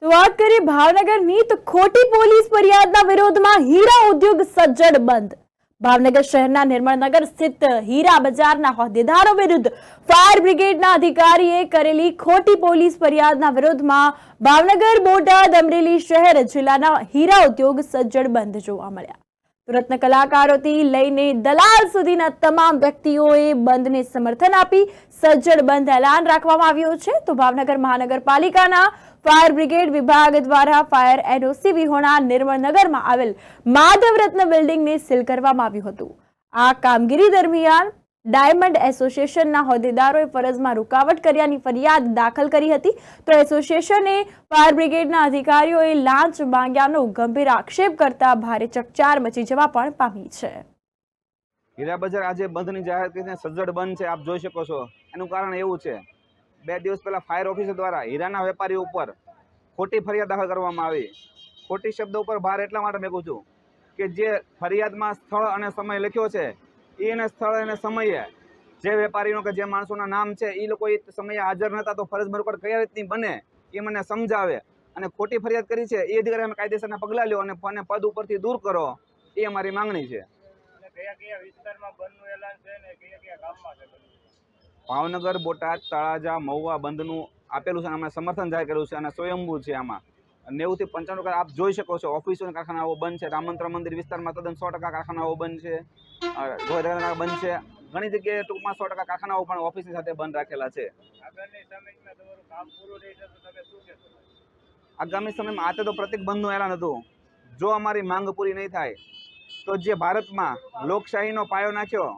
તો વાત કરીએ ભાવનગરની તો ખોટી પોલીસ ફરિયાદના વિરોધમાં હીરા ઉદ્યોગ સજ્જડ બંધ। ભાવનગર શહેરના નિર્મળનગર સ્થિત હીરા બજારના હોદ્દેદારો વિરુદ્ધ ફાયર બ્રિગેડના અધિકારીએ કરેલી ખોટી પોલીસ ફરિયાદના વિરોધમાં ભાવનગર, બોટાદ, અમરેલી શહેર જિલ્લાના હીરા ઉદ્યોગ સજ્જડ બંધ જોવા મળ્યા। રત્ન કલાકારોથી લઈને દલાલ સુધીના તમામ વ્યક્તિઓએ બંધને સમર્થન આપી સજ્જડ બંધ એલાન રાખવામાં આવ્યો છે। તો ભાવનગર મહાનગરપાલિકાના ફાયર બ્રિગેડ વિભાગ દ્વારા ફાયર એનઓસી વિહોણા નિર્મળનગરમાં આવેલ માધવ રત્ન બિલ્ડિંગને સીલ કરવામાં આવ્યું હતું। આ કામગીરી દરમિયાન ડાયમંડ એસોસિએશનના હોદ્દેદારોએ ફરજમાં રૂકાવટ કર્યાની ફરિયાદ દાખલ કરી હતી। તો એસોસિએશને ફાયર બ્રિગેડના અધિકારીઓએ લાંચ માંગ્યાનો ગંભીર આક્ષેપ કરતા ભારે ચકચાર મચી જવા પણ પામી છે। હીરા બજાર આજે બંધની જાહેર કરીને સજ્જડ બંધ છે, આપ જોઈ શકો છો। એનું કારણ એવું છે, 2 દિવસ પહેલા ફાયર ઓફિસર દ્વારા હીરાના વેપારીઓ ઉપર ખોટી ફરિયાદ દાખલ કરવામાં આવી। ખોટી શબ્દ ઉપર ભાર એટલા માટે મેકું છું કે જે ફરિયાદમાં સ્થળ અને સમય લખ્યો છે એને સ્થળ અને સમયે જે વેપારીનો કે જે માણસોના નામ છે એ લોકો એ સમયે હાજર નહોતા, તો ફરજ બરોબર કઈ રીતની બને એ મને સમજાવે। અને ખોટી ફરિયાદ કરી છે એ અધિકારી અમે કાયદેસરના પગલાં લ્યો અને પદ ઉપરથી દૂર કરો, એ અમારી માંગણી છે। ભાવનગર, બોટાદ, તળાજા, મહુવા બંધનું આપેલું છે, અમે સમર્થન જાહેર કર્યું છે અને સ્વયંભૂ છે। આમાં 90 થી 95% આપ જોઈ શકો છો ઓફિસો અને કારખાનાઓ બંધ છે। રામંત્ર મંદિર વિસ્તારમાં તદ્દન 100% કારખાનાઓ બંધ છે, બંધ છે। ઘણી જગ્યાએ ટૂંકમાં 100% કારખાનાઓ પણ ઓફિસની સાથે બંધ રાખેલા છે। આગામી સમયમાં આ તો પ્રતિક બંધનું એલાન હતું। જો અમારી માંગ પૂરી નહીં થાય તો જે ભારતમાં લોકશાહીનો પાયો નાખ્યો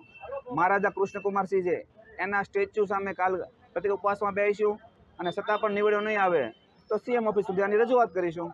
મહારાજા કૃષ્ણકુમારસિંહે, એના સ્ટેચ્યુ સામે કાલ પ્રતિક ઉપવાસમાં બેસીશું અને છતાં પણ નિવેડો નહીં આવે તો સીએમ ઓફિસ સુધી આની રજૂઆત કરીશું।